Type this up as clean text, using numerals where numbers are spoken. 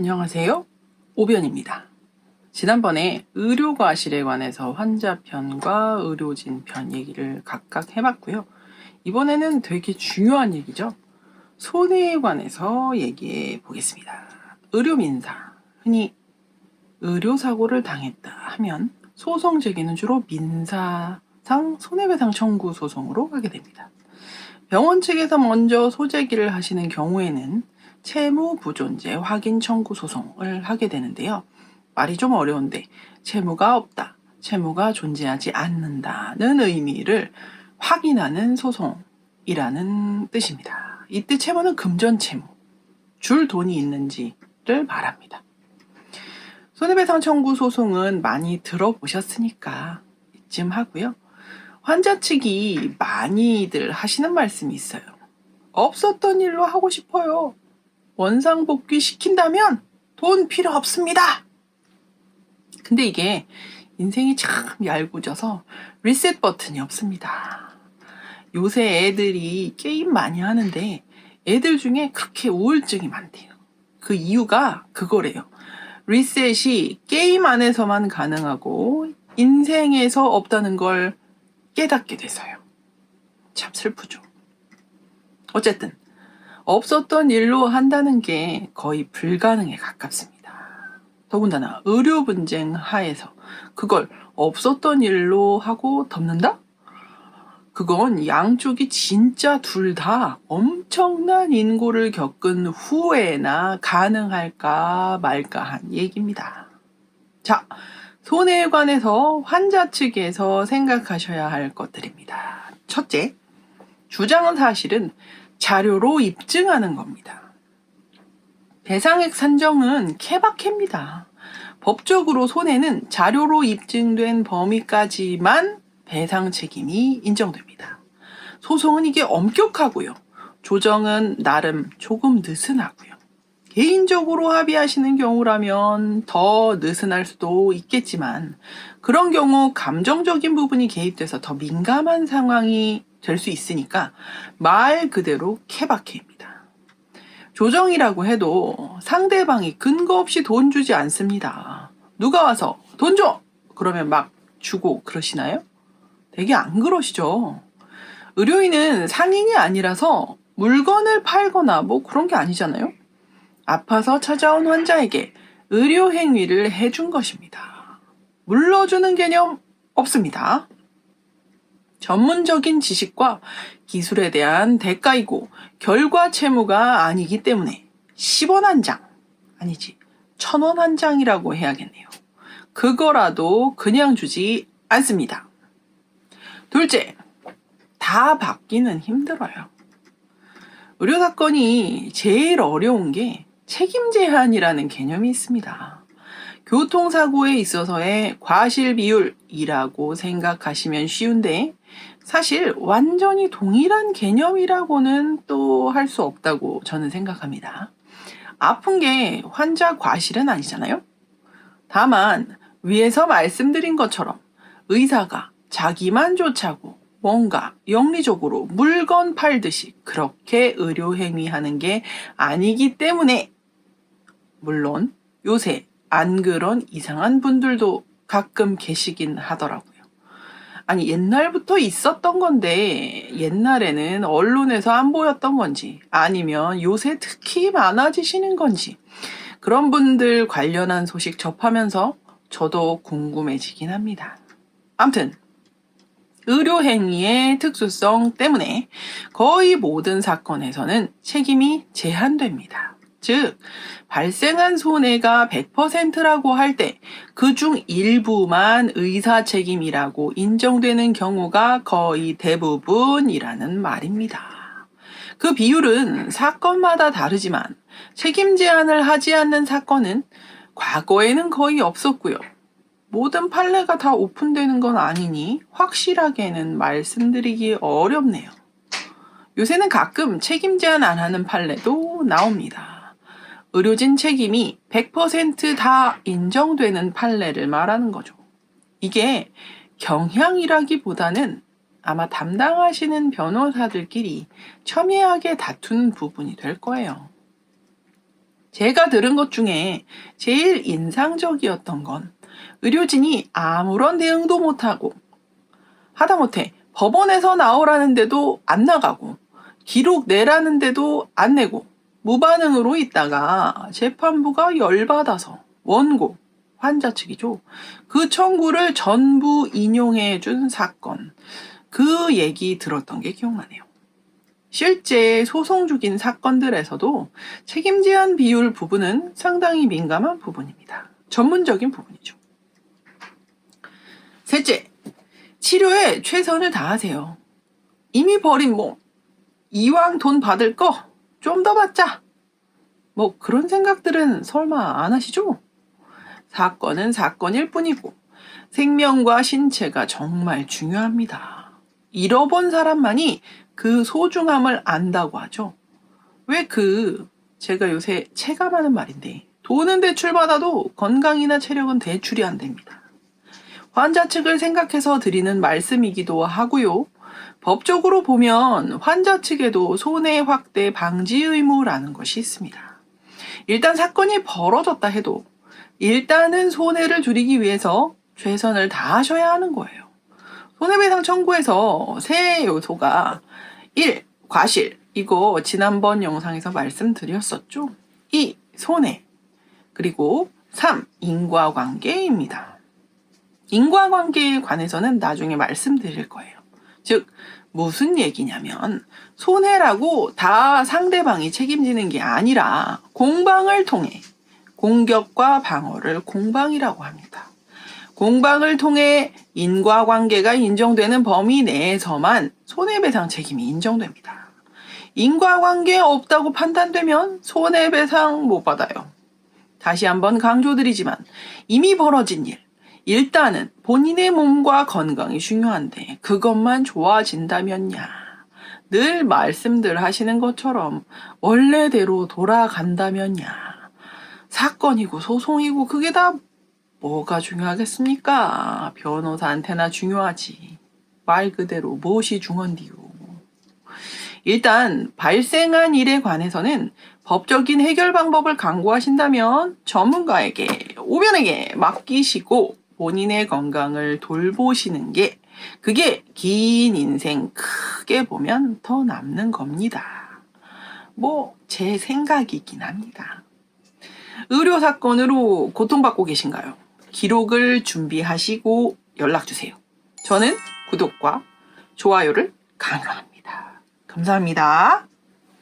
안녕하세요. 오변입니다. 지난번에 의료과실에 관해서 환자 편과 의료진 편 얘기를 각각 해봤고요. 이번에는 되게 중요한 얘기죠. 손해에 관해서 얘기해 보겠습니다. 의료민사, 흔히 의료사고를 당했다 하면 소송 제기는 주로 민사상 손해배상 청구 소송으로 하게 됩니다. 병원 측에서 먼저 소제기를 하시는 경우에는 채무 부존재 확인 청구 소송을 하게 되는데요. 말이 좀 어려운데 채무가 없다, 채무가 존재하지 않는다는 의미를 확인하는 소송이라는 뜻입니다. 이때 채무는 금전 채무, 줄 돈이 있는지를 말합니다. 손해배상 청구 소송은 많이 들어보셨으니까 이쯤 하고요. 환자 측이 많이들 하시는 말씀이 있어요. 없었던 일로 하고 싶어요. 원상복귀 시킨다면 돈 필요 없습니다. 근데 이게 인생이 참 얄궂어서 리셋 버튼이 없습니다. 요새 애들이 게임 많이 하는데 애들 중에 그렇게 우울증이 많대요. 그 이유가 그거래요. 리셋이 게임 안에서만 가능하고 인생에서 없다는 걸 깨닫게 돼서요. 참 슬프죠. 어쨌든 없었던 일로 한다는 게 거의 불가능에 가깝습니다. 더군다나 의료 분쟁 하에서 그걸 없었던 일로 하고 덮는다? 그건 양쪽이 진짜 둘 다 엄청난 인고를 겪은 후에나 가능할까 말까 한 얘기입니다. 자, 손해에 관해서 환자 측에서 생각하셔야 할 것들입니다. 첫째, 주장은 사실은 자료로 입증하는 겁니다. 배상액 산정은 케바케입니다. 법적으로 손해는 자료로 입증된 범위까지만 배상 책임이 인정됩니다. 소송은 이게 엄격하고요. 조정은 나름 조금 느슨하고요. 개인적으로 합의하시는 경우라면 더 느슨할 수도 있겠지만 그런 경우 감정적인 부분이 개입돼서 더 민감한 상황이 될 수 있으니까 말 그대로 케바케입니다. 조정이라고 해도 상대방이 근거 없이 돈 주지 않습니다. 누가 와서 돈 줘! 그러면 막 주고 그러시나요? 되게 안 그러시죠. 의료인은 상인이 아니라서 물건을 팔거나 뭐 그런 게 아니잖아요. 아파서 찾아온 환자에게 의료 행위를 해준 것입니다. 물러주는 개념 없습니다. 전문적인 지식과 기술에 대한 대가이고 결과 채무가 아니기 때문에 10원 한 장, 아니지 1000원 한 장이라고 해야겠네요. 그거라도 그냥 주지 않습니다. 둘째, 다 받기는 힘들어요. 의료사건이 제일 어려운 게 책임 제한이라는 개념이 있습니다. 교통사고에 있어서의 과실 비율이라고 생각하시면 쉬운데 사실 완전히 동일한 개념이라고는 또 할 수 없다고 저는 생각합니다. 아픈 게 환자 과실은 아니잖아요. 다만 위에서 말씀드린 것처럼 의사가 자기만 쫓아고 뭔가 영리적으로 물건 팔듯이 그렇게 의료행위하는 게 아니기 때문에 물론 요새 안 그런 이상한 분들도 가끔 계시긴 하더라고요. 아니 옛날부터 있었던 건데 옛날에는 언론에서 안 보였던 건지 아니면 요새 특히 많아지시는 건지 그런 분들 관련한 소식 접하면서 저도 궁금해지긴 합니다. 아무튼 의료행위의 특수성 때문에 거의 모든 사건에서는 책임이 제한됩니다. 즉, 발생한 손해가 100%라고 할 때 그중 일부만 의사 책임이라고 인정되는 경우가 거의 대부분이라는 말입니다. 그 비율은 사건마다 다르지만 책임 제한을 하지 않는 사건은 과거에는 거의 없었고요. 모든 판례가 다 오픈되는 건 아니니 확실하게는 말씀드리기 어렵네요. 요새는 가끔 책임 제한 안 하는 판례도 나옵니다. 의료진 책임이 100% 인정되는 판례를 말하는 거죠. 이게 경향이라기보다는 아마 담당하시는 변호사들끼리 첨예하게 다투는 부분이 될 거예요. 제가 들은 것 중에 제일 인상적이었던 건 의료진이 아무런 대응도 못하고 하다못해 법원에서 나오라는데도 안 나가고 기록 내라는데도 안 내고 무반응으로 있다가 재판부가 열받아서 원고, 환자 측이죠. 그 청구를 전부 인용해 준 사건. 그 얘기 들었던 게 기억나네요. 실제 소송 중인 사건들에서도 책임 제한 비율 부분은 상당히 민감한 부분입니다. 전문적인 부분이죠. 셋째, 치료에 최선을 다하세요. 이미 버린 몸, 이왕 돈 받을 거 좀 더 받자. 뭐 그런 생각들은 설마 안 하시죠? 사건은 사건일 뿐이고 생명과 신체가 정말 중요합니다. 잃어본 사람만이 그 소중함을 안다고 하죠. 제가 요새 체감하는 말인데 돈은 대출받아도 건강이나 체력은 대출이 안 됩니다. 환자 측을 생각해서 드리는 말씀이기도 하고요. 법적으로 보면 환자 측에도 손해 확대 방지 의무라는 것이 있습니다. 일단 사건이 벌어졌다 해도 일단은 손해를 줄이기 위해서 최선을 다하셔야 하는 거예요. 손해배상 청구에서 세 요소가 1. 과실. 이거 지난번 영상에서 말씀드렸었죠. 2. 손해. 그리고 3. 인과관계입니다. 인과관계에 관해서는 나중에 말씀드릴 거예요. 즉 무슨 얘기냐면 손해라고 다 상대방이 책임지는 게 아니라 공방을 통해 공격과 방어를 공방이라고 합니다. 공방을 통해 인과관계가 인정되는 범위 내에서만 손해배상 책임이 인정됩니다. 인과관계 없다고 판단되면 손해배상 못 받아요. 다시 한번 강조드리지만 이미 벌어진 일, 일단은 본인의 몸과 건강이 중요한데 그것만 좋아진다면야. 늘 말씀들 하시는 것처럼 원래대로 돌아간다면야. 사건이고 소송이고 그게 다 뭐가 중요하겠습니까? 변호사한테나 중요하지. 말 그대로 무엇이 중헌디요. 일단 발생한 일에 관해서는 법적인 해결 방법을 강구하신다면 전문가에게, 오변에게 맡기시고 본인의 건강을 돌보시는 게 그게 긴 인생 크게 보면 더 남는 겁니다. 뭐 제 생각이긴 합니다. 의료 사건으로 고통받고 계신가요? 기록을 준비하시고 연락주세요. 저는 구독과 좋아요를 강요합니다. 감사합니다.